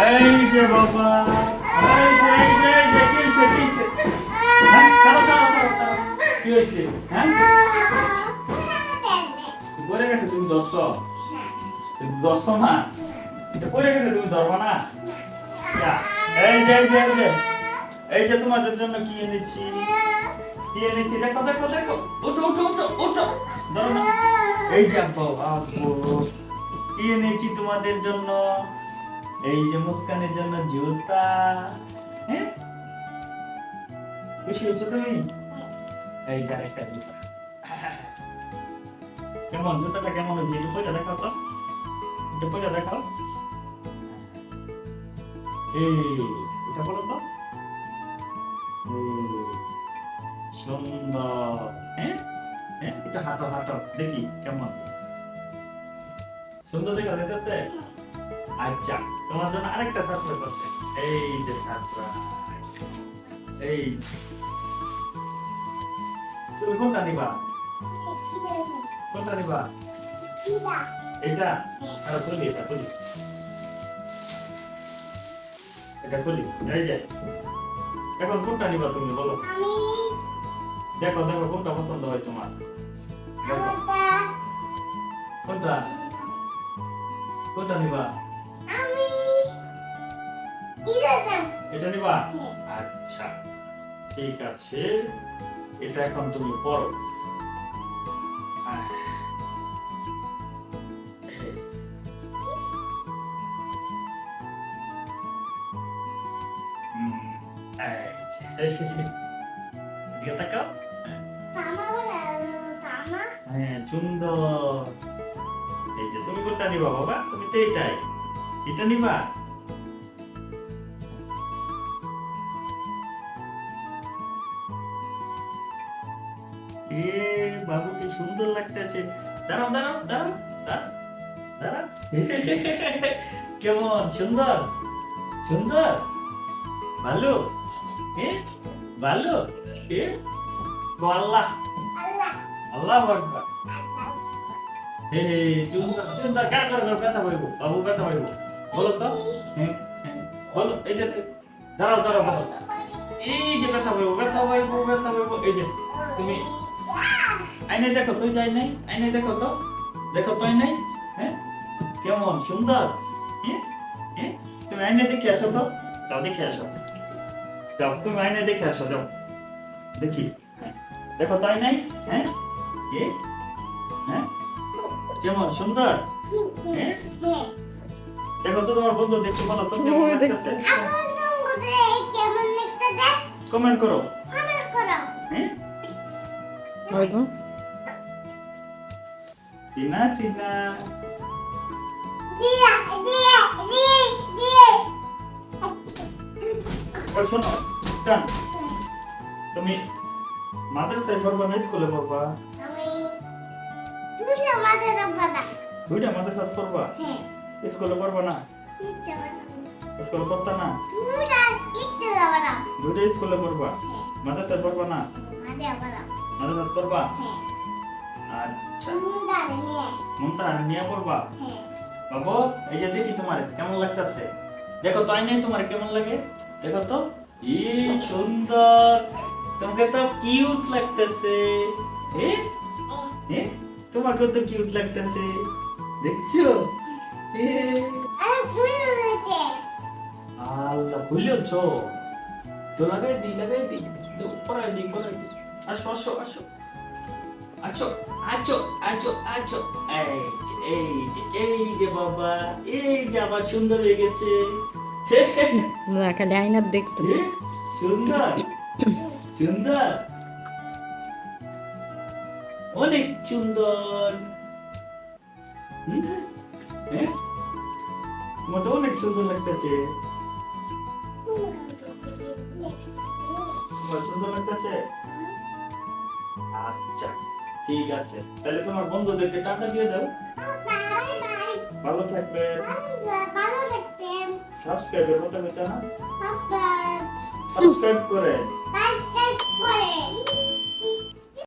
এই যে বাবা, এই যে কি হয়েছে? হ্যাঁ, ছাড়ো, ছাড়ো, ছাড়ো, ছাড়ো। কি হয়েছে? হ্যাঁ, পড়ে গেছে, তুমি ধরছো? তুমি ধরছো না? এটা পড়ে গেছে, তুমি ধরবা না? যা। এই যে তোমাদের জন্য কি এনেছি, কি এনেছি, দেখো দেখো দেখো, ওঠো ওঠো ওঠো ওঠো, ধরো না। এই যে আব্বু, আব্বু কি এনেছি তোমাদের জন্য, এই যে মুস্কানের জন্য জুতা। হ্যাঁ, খুশি হয়েছো তুমি? এই যে আরেকটা জুতা। কেমন, জুতাটা কেমন হয়েছে একটু পরে দেখাও তো, একটু পরে দেখাও। এই এটা বলো তো, সুন্দর। হ্যাঁ হ্যাঁ, এটা হাঁটো হাঁটো দেখি কেমন সুন্দর দেখা যাইতেছে। আচ্ছা, তোমার জন্য আরেকটা সারপ্রাইজ আছে। এই যে সারপ্রাইজ, এই তুমি কোনটা নিবা, কোনটা নিবা? এটা আর খুলি, এটা খুলি, এটা খুলি। এই যে এখন কোনটা নিবা তুমি বলো? দেখো দেখো কোনটা পছন্দ হয় তোমার, দেখো কোনটা, কোনটা নিবা? এটা নিবা? আচ্ছা ঠিক আছে, এটা এখন তুমি পড়ো। হ্যাঁ সুন্দর। এই যে তুমি কোনটা নিবা বাবা? তুমি তো এটাই, এটা নিবা? এ বাবু কি সুন্দর লাগতেছে। দাঁড়াও দাঁড়াও দাঁড়াও দাঁড়াও দাঁড়াও। কেমন সুন্দর, সুন্দর, ভালো, ভালো। আল্লাহ আল্লাহ আকবার। হে সুন্দর সুন্দর, কার কার কথা বলবো বাবু, কথা বলবো বলো তো। হ্যাঁ হ্যাঁ বলো। এই যে দাঁড়াও দাঁড়াও দাঁড়াও, এই যে কথা বলবো, কথা বলবো, কথা বলবো। এই যে তুমি আইনে দেখো, তুই যাই নাই, আইনে দেখো তো, দেখো তো আইনে। হ্যাঁ কেমন সুন্দর। হ্যাঁ হ্যাঁ, তুমি আইনে দেখে আসো তো, যাও দেখে আসো, যাও তুমি আইনে দেখে আসো, যাও দেখি। দেখো তাই নাই? হ্যাঁ হ্যাঁ কেমন সুন্দর। হ্যাঁ দেখো তো তোমার বন্ধু দেখতে ভালো, তো কেমন লাগতেছে? কমেন্ট করো। হ্যাঁ টিনা টিনা ওই শোনো, টান, তুমি মাদ্রাসায় পড়বা না স্কুলে পড়বা? দুইটা মাদ্রাসায় পড়বা? স্কুলে পড়বা না? স্কুলে পড়তা না? দুইটা স্কুলে পড়বা, মাদ্রাসায় পড়বা না? মাদ্রাসায় পড়বা? আচ্ছা মুমতাহান নিয়ে পড়বা? বাবু এই যে দেখি তোমার কেমন লাগতেছে, দেখো তো আইনে তোমার কেমন লাগে, দেখো তো। ই সুন্দর, তোমাকে তো কিউট লাগতেছে। তোমাকেও তো কিউট লাগতেছে, দেখছো? আল্লাহ ভুলেছো তো, লাগাই দি লাগাই দি, পড়াই দি পড়াই দি। আসো আসো আসো, আছো আছো আছো আছো। এই যে বাবা, এই যে আবার সুন্দর হয়ে গেছে। খালি আয়নার দেখতো। সুন্দর সুন্দর, অনেক সুন্দর। তোমার তো অনেক সুন্দর লাগতেছে, সুন্দর লাগতেছে। আচ্ছা ঠিক আছে, তাহলে তোমার বন্ধুদেরকে টাকা দিয়ে দাও। ভালো থাকবেন, সাবস্ক্রাইবের কথা বলতে না, সাবস্ক্রাইব করেন।